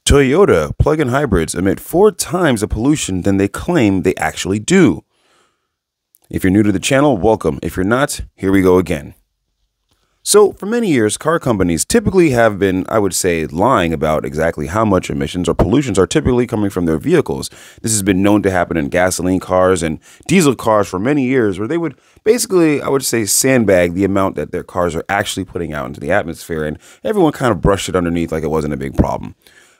Toyota plug-in hybrids emit 4 times the pollution than they claim they actually do. If you're new to the channel, welcome. If you're not, here we go again. So, for many years, car companies typically have been, I would say, lying about exactly how much emissions or pollutions are typically coming from their vehicles. This has been known to happen in gasoline cars and diesel cars for many years, where they would basically, I would say, sandbag the amount that their cars are actually putting out into the atmosphere, and everyone kind of brushed it underneath like it wasn't a big problem.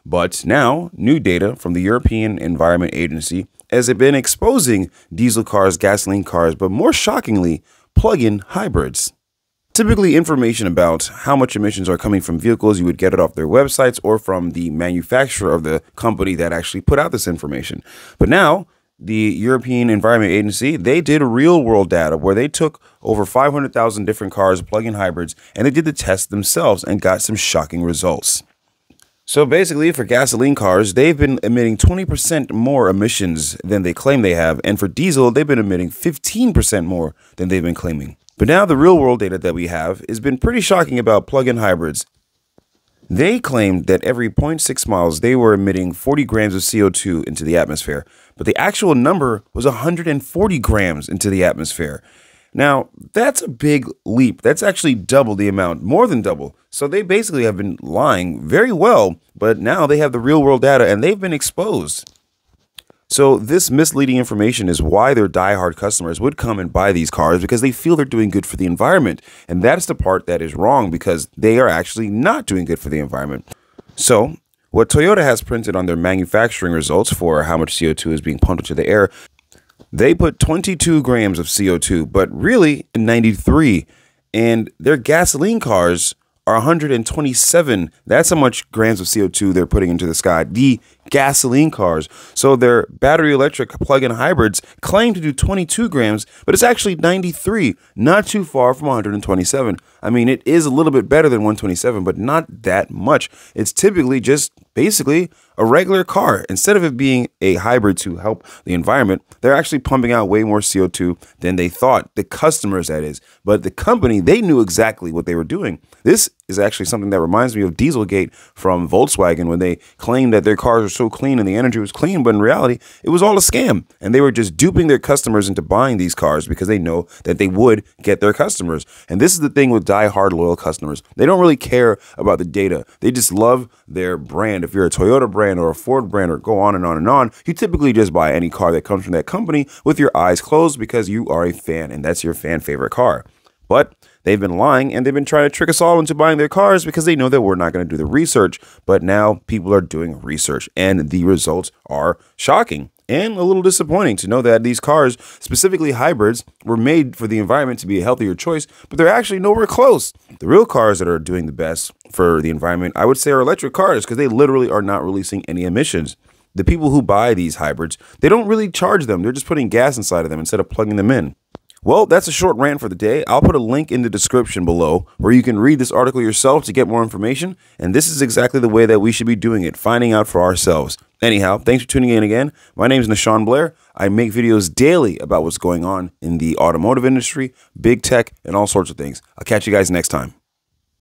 But now, new data from the European Environment Agency has been exposing diesel cars, gasoline cars, but more shockingly, plug-in hybrids. Typically, information about how much emissions are coming from vehicles, you would get it off their websites or from the manufacturer of the company that actually put out this information. But now, the European Environment Agency, they did real-world data where they took over 500,000 different cars, plug-in hybrids, and they did the test themselves and got some shocking results. So basically, for gasoline cars, they've been emitting 20% more emissions than they claim they have, and for diesel, they've been emitting 15% more than they've been claiming. But now the real-world data that we have has been pretty shocking about plug-in hybrids. They claimed that every 0.6 miles, they were emitting 40 grams of CO2 into the atmosphere, but the actual number was 140 grams into the atmosphere. Now, that's a big leap. That's actually double the amount, more than double. So they basically have been lying very well, but now they have the real-world data and they've been exposed. So this misleading information is why their diehard customers would come and buy these cars, because they feel they're doing good for the environment. And that's the part that is wrong, because they are actually not doing good for the environment. So what Toyota has printed on their manufacturing results for how much CO2 is being pumped into the air, they put 22 grams of CO2, but really 93. And their gasoline cars are 127. That's how much grams of CO2 they're putting into the sky. The gasoline cars. So their battery electric plug-in hybrids claim to do 22 grams, but it's actually 93, not too far from 127. I mean, it is a little bit better than 127, but not that much. It's typically just basically a regular car. Instead of it being a hybrid to help the environment, they're actually pumping out way more CO2 than they thought. The customers, that is. But the company, they knew exactly what they were doing. This is actually something that reminds me of Dieselgate from Volkswagen, when they claimed that their cars are so clean and the energy was clean, but in reality, it was all a scam. And they were just duping their customers into buying these cars because they know that they would get their customers. And this is the thing with die-hard loyal customers. They don't really care about the data. They just love their brand. If you're a Toyota brand or a Ford brand or go on and on and on, you typically just buy any car that comes from that company with your eyes closed because you are a fan and that's your fan favorite car. But they've been lying and they've been trying to trick us all into buying their cars because they know that we're not going to do the research. But now people are doing research and the results are shocking and a little disappointing to know that these cars, specifically hybrids, were made for the environment to be a healthier choice, but they're actually nowhere close. The real cars that are doing the best for the environment, I would say, are electric cars, because they literally are not releasing any emissions. The people who buy these hybrids, they don't really charge them. They're just putting gas inside of them instead of plugging them in. Well, that's a short rant for the day. I'll put a link in the description below where you can read this article yourself to get more information. And this is exactly the way that we should be doing it, finding out for ourselves. Anyhow, thanks for tuning in again. My name is Nashawn Blair. I make videos daily about what's going on in the automotive industry, big tech, and all sorts of things. I'll catch you guys next time.